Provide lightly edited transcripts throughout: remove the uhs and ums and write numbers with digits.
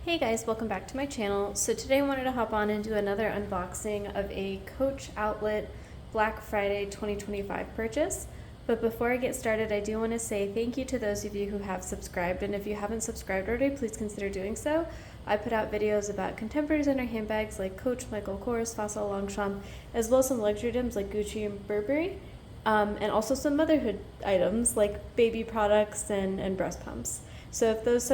Hey guys, welcome back to my channel. So today I wanted to hop on and do another unboxing of a Coach Outlet Black Friday 2025 purchase. But before I get started, I do want to say thank you to those of you who have subscribed, and if you haven't subscribed already, please consider doing so. I put out videos about contemporary designer handbags like Coach, Michael Kors, Fossil, Longchamp, as well as some luxury items like Gucci and Burberry, and also some motherhood items like baby products and breast pumps. So if those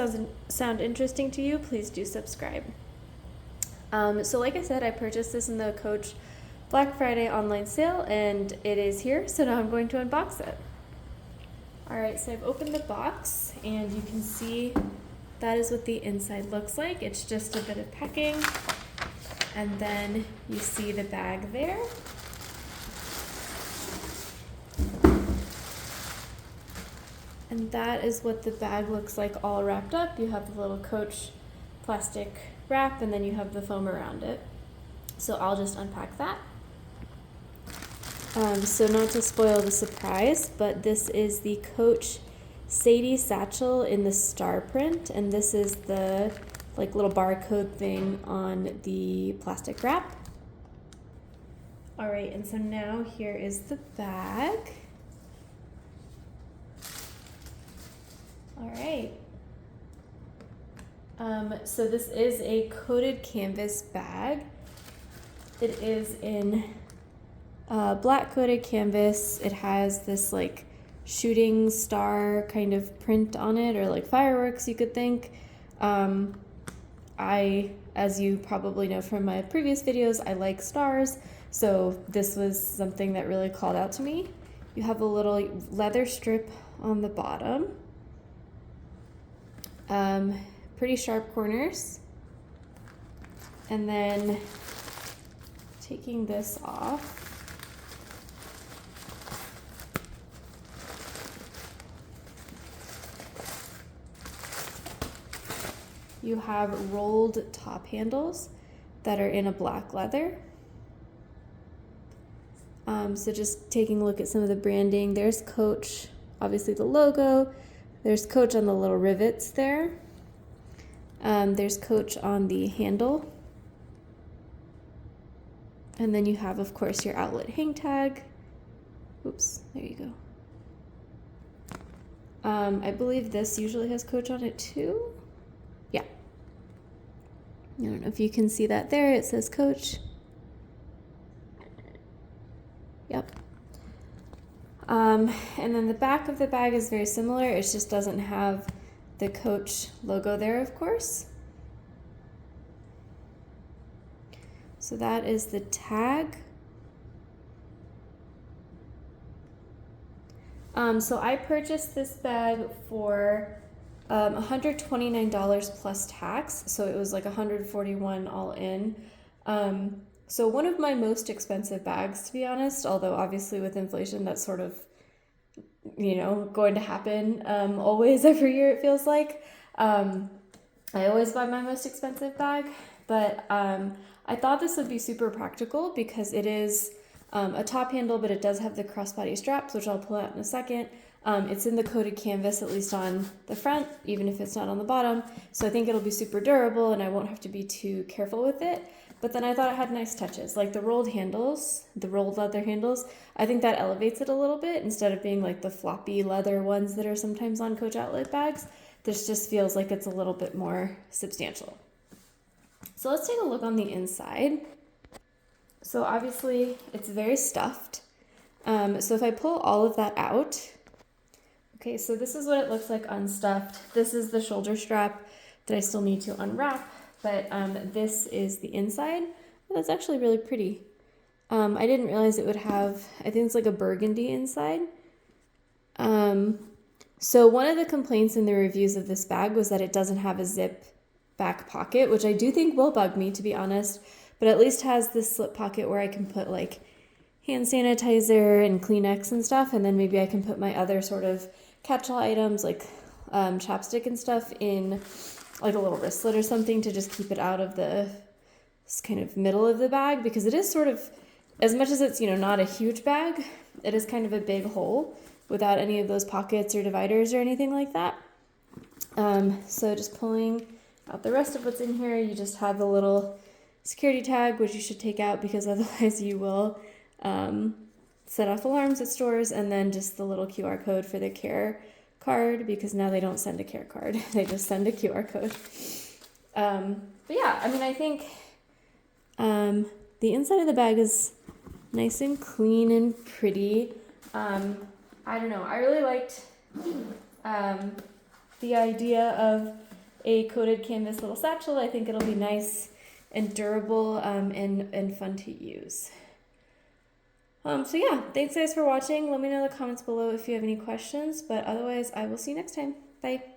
sound interesting to you, please do subscribe. So like I said, I purchased this in the Coach Black Friday online sale, and it is here, so now I'm going to unbox it. Alright, so I've opened the box, and you can see that is what the inside looks like. It's just a bit of packing, and then you see the bag there. And that is what the bag looks like all wrapped up. You have the little Coach plastic wrap, and then you have the foam around it. So I'll just unpack that. So not to spoil the surprise, but this is the Coach Sadie Satchel in the star print, and this is the little barcode thing on the plastic wrap. All right, and so now here is the bag. All right. So this is a coated canvas bag. It is in black coated canvas. It has this shooting star kind of print on it, or fireworks, you could think. As you probably know from my previous videos, I like stars, so this was something that really called out to me. You have a little leather strip on the bottom. Pretty sharp corners, and then taking this off, you have rolled top handles that are in a black leather. So just taking a look at some of the branding, there's Coach, obviously the logo. There's Coach on the little rivets there. There's Coach on the handle. And then you have, of course, your outlet hang tag. Oops, there you go. I believe this usually has Coach on it too. Yeah. I don't know if you can see that there. It says Coach. Yep. And then the back of the bag is very similar. It just doesn't have the Coach logo there, of course. So that is the tag. So I purchased this bag for $129 plus tax. So it was like $141 all in. So one of my most expensive bags, to be honest, although obviously with inflation that's sort of, going to happen always every year, it feels like. I always buy my most expensive bag, but I thought this would be super practical because it is a top handle, but it does have the crossbody straps, which I'll pull out in a second. It's in the coated canvas, at least on the front, even if it's not on the bottom. So I think it'll be super durable and I won't have to be too careful with it. But then I thought it had nice touches, like the rolled handles, the rolled leather handles. I think that elevates it a little bit instead of being like the floppy leather ones that are sometimes on Coach Outlet bags. This just feels like it's a little bit more substantial. So let's take a look on the inside. So obviously it's very stuffed. So if I pull all of that out, okay, so this is what it looks like unstuffed. This is the shoulder strap that I still need to unwrap. But this is the inside. Well, that's actually really pretty. I didn't realize it would have, I think it's like a burgundy inside. So one of the complaints in the reviews of this bag was that it doesn't have a zip back pocket, which I do think will bug me, to be honest. But at least has this slip pocket where I can put hand sanitizer and Kleenex and stuff. And then maybe I can put my other sort of catch-all items like chapstick and stuff in a little wristlet or something to just keep it out of the kind of middle of the bag, because it is sort of, as much as it's, not a huge bag, it is kind of a big hole without any of those pockets or dividers or anything like that. So just pulling out the rest of what's in here. You just have the little security tag, which you should take out because otherwise you will set off alarms at stores, and then just the little QR code for the care card, because now they don't send a care card. They just send a QR code. But yeah, I mean, I think the inside of the bag is nice and clean and pretty. I don't know. I really liked the idea of a coated canvas little satchel. I think it'll be nice and durable and fun to use. So yeah, thanks guys for watching. Let me know in the comments below if you have any questions, but otherwise I will see you next time. Bye.